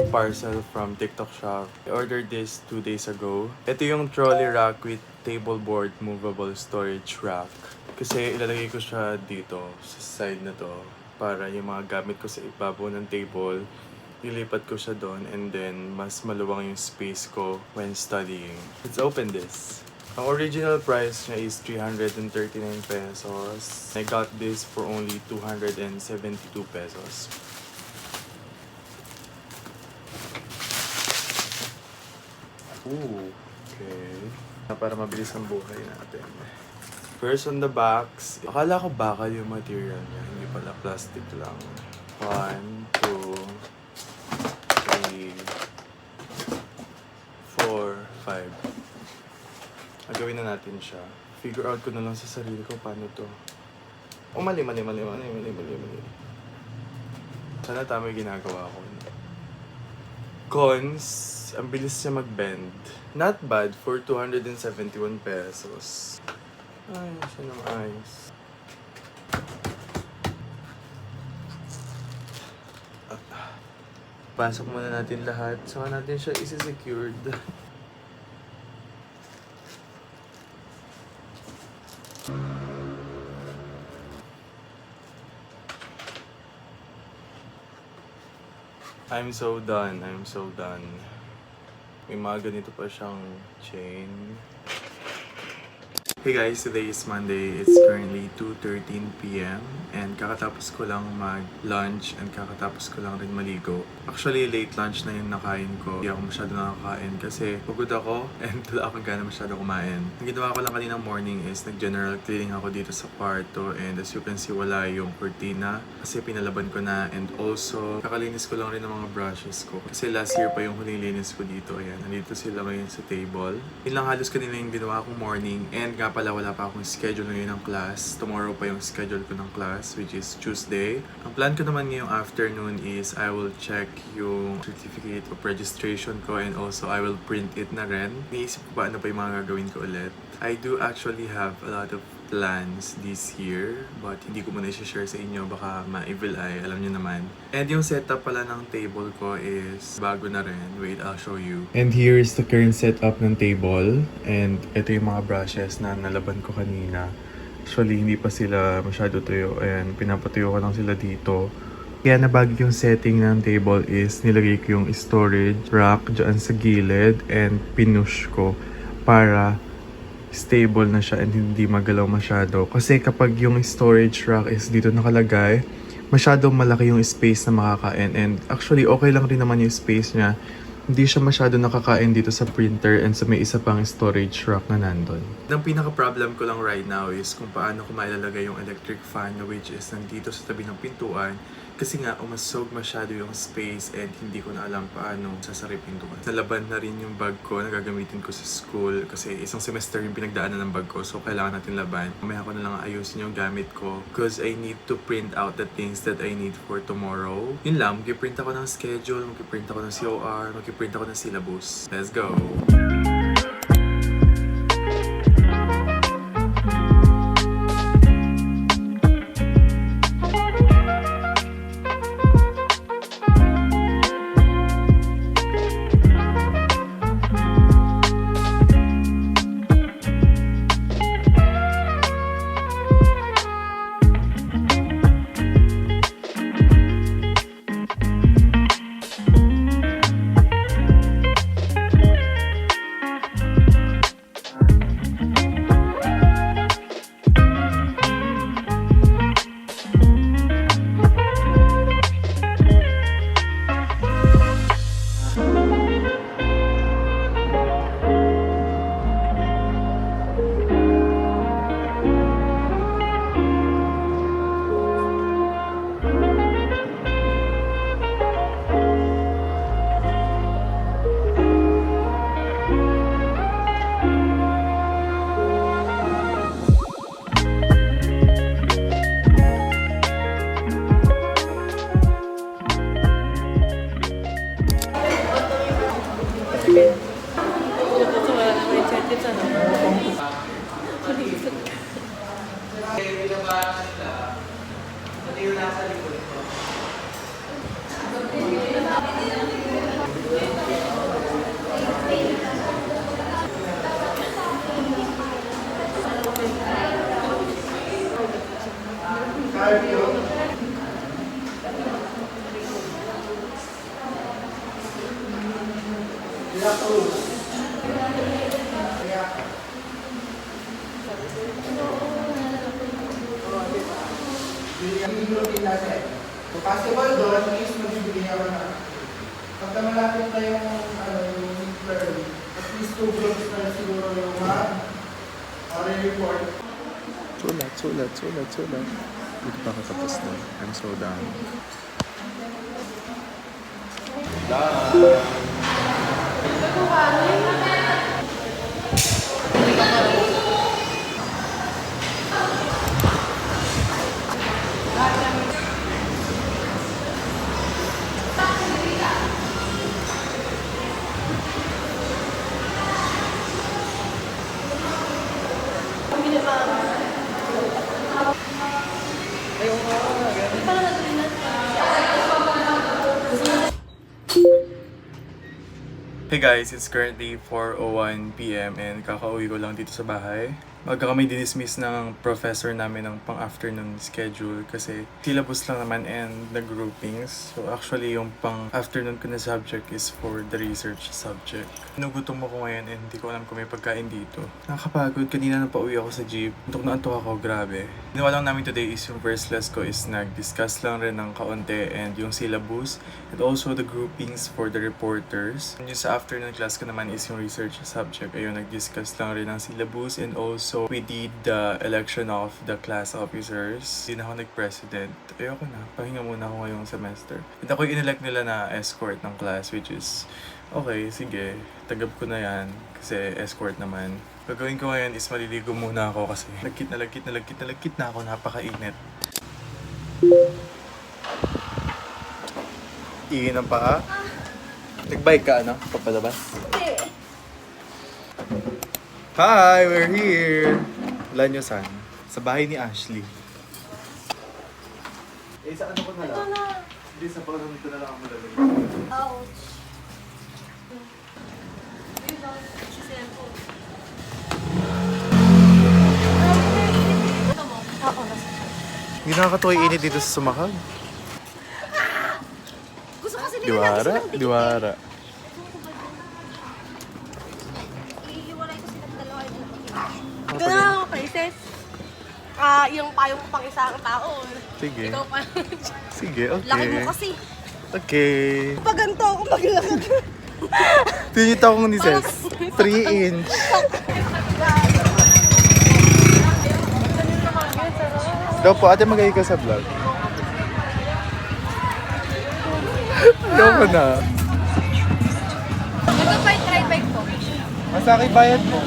parcel from TikTok Shop. I ordered this 2 days ago. Ito yung trolley rack with table board movable storage rack. Kasi ilalagay ko siya dito sa side na to para yung mga gamit ko sa ibabaw ng table, ilipat ko siya doon and then mas maluwang yung space ko when studying. Let's open this. Ang original price niya is 339 pesos. I got this for only 272 pesos. Ooh, okay. Para mabilis ang buhay natin. First on the box, akala ko bakal yung material niya, hindi pala plastic lang. 1, 2, 3, 4, 5. Gawin na natin siya. Figure out ko na lang sa sarili ko paano to. Oh, mali. Sana tama yung ginagawa ko. Cons, ang bilis niya mag-bend. Not bad for 271 pesos. Ay, siya naman ayos. Pasok muna natin lahat. Saka natin siya isi-secured. I'm so done. May mga ganito pa siyang chain. Hey guys, today is Monday. It's currently 2:13 p.m. and kakatapos ko lang mag-lunch and kakatapos ko lang rin maligo. Actually, late lunch na yung nakain ko. Hindi ako masyado nakakain kasi pagod ako and wala akong gana masyado kumain. Ang ginawa ko lang kaninang morning is nag-general cleaning ako dito sa kwarto and as you can see, wala yung cortina kasi pinalaban ko na and also kakalinis ko lang rin ng mga brushes ko. Kasi last year pa yung huling linis ko dito. Ayan, nandito sila ngayon sa table. Yun lang halos kanina yung ginawa kong morning and pala wala pa akong schedule ngayon ng class. Tomorrow pa yung schedule ko ng class, which is Tuesday. Ang plan ko naman ngayong afternoon is I will check yung certificate of registration ko and also I will print it na rin. Niisip ko ba ano pa yung mga gagawin ko ulit. I do actually have a lot of plans this year but hindi ko muna i-share sa inyo, baka ma-evil eye, alam nyo naman. And yung setup pala ng table ko is bago na rin. Wait, I'll show you. And here is the current setup ng table and ito yung mga brushes na nalaban ko kanina. Actually, hindi pa sila masyado tuyo and pinapatuyo ko lang sila dito. Kaya nabagi yung setting ng table is nilagay ko yung storage rack dyan sa gilid and pinush ko para stable na siya and hindi magalaw masyado. Kasi kapag yung storage rack is dito nakalagay, masyadong malaki yung space na makakain. And actually, okay lang rin naman yung space niya. Hindi siya masyado nakakain dito sa printer and sa may isa pang storage rack na nandun. Ang pinaka-problem ko lang right now is kung paano ko mailalagay yung electric fan na which is nandito sa tabi ng pintuan. Kasi nga, umasog masyado yung space and hindi ko na alam paano sasaripin doon. Nalaban na rin yung bag ko na gagamitin ko sa school kasi isang semester yung pinagdaanan ng bag ko, so kailangan natin laban. Mamaya ko na lang ayusin yung gamit ko because I need to print out the things that I need for tomorrow. Yun lang, mag-print ako ng schedule, mag-print ako ng COR, mag-print ako ng syllabus. Let's go! Yung routine natin. So, possible doon is magbibigay ako na. Pagka malapit na yung midterm, at least 2 groups na siguro yung report. Sulat. Hindi pa ako tapos na. I'm so done. Hey guys, it's currently 4:01 PM and kakauwi ko lang dito sa bahay. Magka kami dinismiss ng professor namin ng pang-afternoon schedule kasi syllabus lang naman and nag-groupings. So actually yung pang-afternoon ko na subject is for the research subject. Nagutom ako ngayon and hindi ko alam kung may pagkain dito. Nakakapagod, kanina nang pauwi ako sa jeep. Antok na antok ako, grabe. Ginawa lang namin today is yung first class ko is nag-discuss lang rin ng kaunti and yung syllabus and also the groupings for the reporters. And yung sa afternoon class ko naman is yung research subject. Ayun, nag-discuss lang rin ng syllabus and also we did the election of the class officers. Hindi na ako nag-president. Ayoko na. Pahinga muna ako ngayong semester. And ako yung inelect nila na escort ng class which is okay, sige. Tagab ko na yan kasi escort naman. Gagawin ko ngayon is maliligo muna ako kasi lagkit na ako. Napakainit. Iin ang paa. Nag-bike ka, ano? Papalabas? Hi! We're here! Wala nyo saan? Sa bahay ni Ashley. Eh, sa ano ko na lang? Ito na. Hindi, sa pagkakamit ko na lang ang malalagay. Ouch. Si cellphone. Ito mo? Ako na. Hindi nakakatuwa yung init dito sa sumakag. Gusto kasi nila lagi silang Diwara. Iiwalay ko silang dalawa yung Ito na ako, princess. Yung payong pang isang tao. Sige. Ikaw pa. Sige, okay. Laki mo kasi. Okay. Pag ganito ako maglakad. Tinita akong ni Ses. 3 inch. Daw po, ate mag-ay ka sa vlog. Ayoko na. Ito pa yung try bike ko. Masaki bayad mo.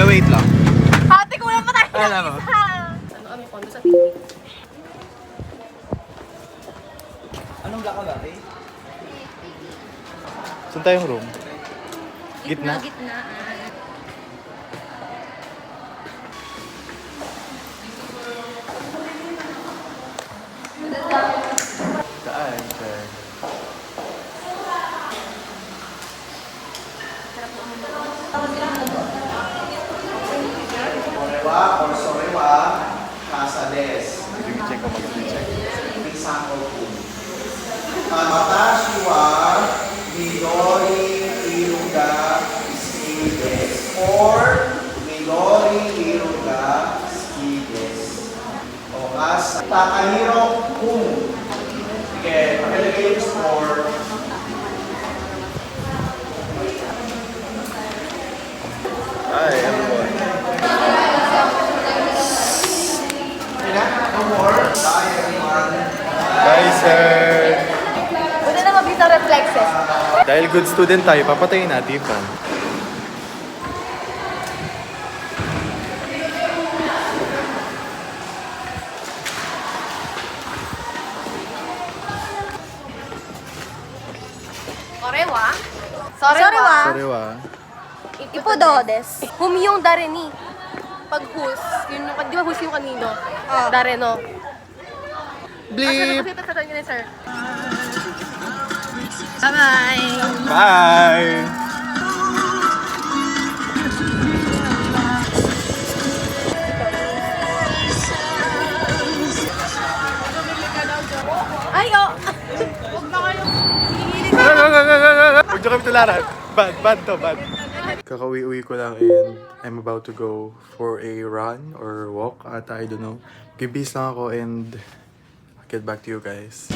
Wait lang. Ate, kulang pa tayo. Alam mo. Ano kami kondo sa TV? Anong block ka ba, eh? Saan tayong room? Gitna? Gitnaan. Saan, sir? Sorewa or Sorewa Casales. I-check ko mag-check. Isang po. Watashi wa Midori Iruga Skides or Midori Iruga Skides. O as Takahiro Kung. Sige, pakilagay yung score. Ay, ano po? No more. Bye everyone. Bye, sir! Pwede na mabita reflexes. Dahil good student tayo, papatayin natin pa. Korewa? Sorewa. Sariwa. Ipododes. Humiyong dareni. Pag hus, yun yung, di ba hus yung kanino? Dareno. Bleep! Kasi ito sa sir. Bye-bye! Bye! tularan. Bad to, bad. Kakauwi-uwi ko lang and I'm about to go for a run or walk ata, I don't know. Gibis lang ako and I'll get back to you guys.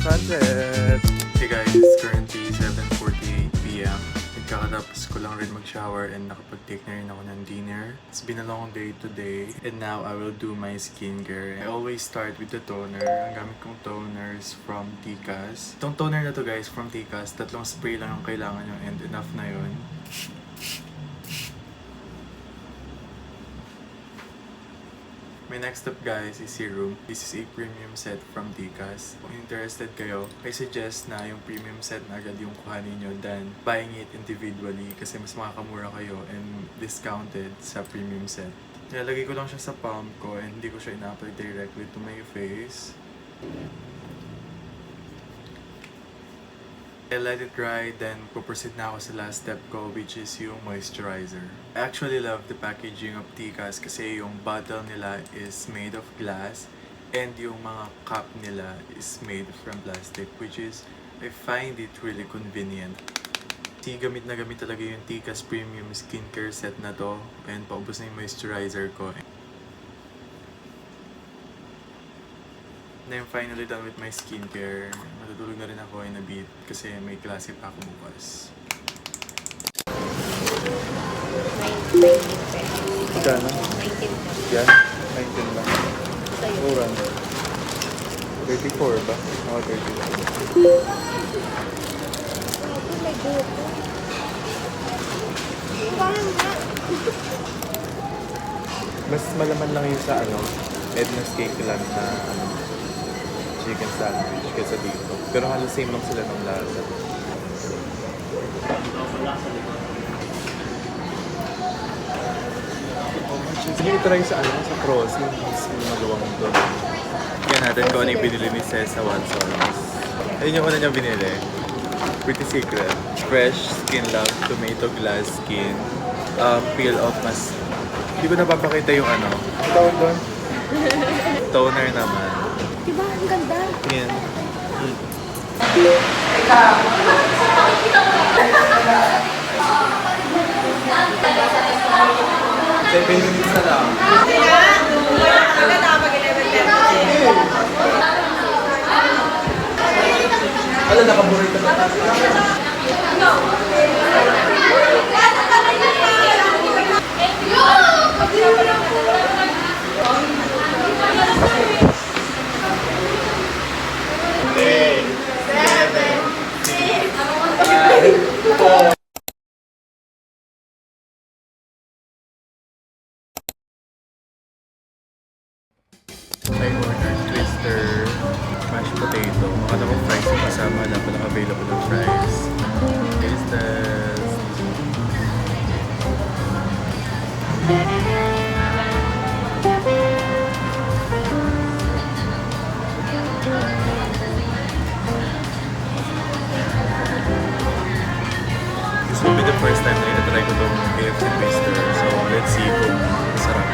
Sunset! Hey guys, it's currently 7:48 p.m. Kakatapos ko lang rin mag-shower and nakapag-take na rin ako ng dinner. It's been a long day today and now I will do my skincare. I always start with the toner. Ang gamit kong toner is from Tikas. Itong toner na to guys, from Tikas, 3 spray lang ang kailangan nyo and enough na yun. My next step guys is serum. This is a premium set from Tikas. Kung interested kayo, I suggest na yung premium set na agad yung kuhanin nyo than buying it individually kasi mas makakamura kayo and discounted sa premium set. Nilalagay ko lang siya sa palm ko and hindi ko siya ina-apply directly to my face. I let it dry, then proceed na ako sa last step ko which is yung moisturizer. I actually love the packaging of Tikas kasi yung bottle nila is made of glass and yung mga cup nila is made from plastic which is, I find it really convenient. Kasi gamit na gamit talaga yung Tikas Premium Skincare Set na to and paubos na yung moisturizer ko. And I'm finally done with my skincare. Matutulog na rin ako in a bit kasi may klase pa ako bukas. 19 pesos. Kano? 19 pesos. Yan? 19 lang. Sa'yo. Mura na. 34 ba? Oo, 34. May buhok ko. Parang nga. Mas malaman lang yung sa Edna's Cake lang na chicken sandwich kaysa dito. Pero halos same lang sila ng lasa. Sige, try sa sa Cross. Yung magawang doon. Yan natin kung ano yung binili ni Cez sa Watson's. Ayun yung una niya binili. Pretty Secret. Fresh Skin Love Tomato Glass Skin. Peel off mask. Hindi ko napapakita yung Ang tawag doon? Toner naman. Diba? Ang ganda. Yan. 7 minutes na lang. Wala, nakaburay ka na. I ordered twister, mashed potato, ano ko fries yung kasama, wala palang available ng fries. Is this? This will be the first time na ina-try ko itong KFC twister, so let's see kung masarap.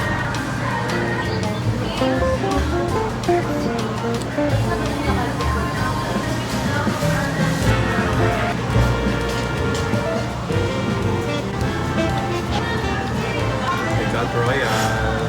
I got Royal.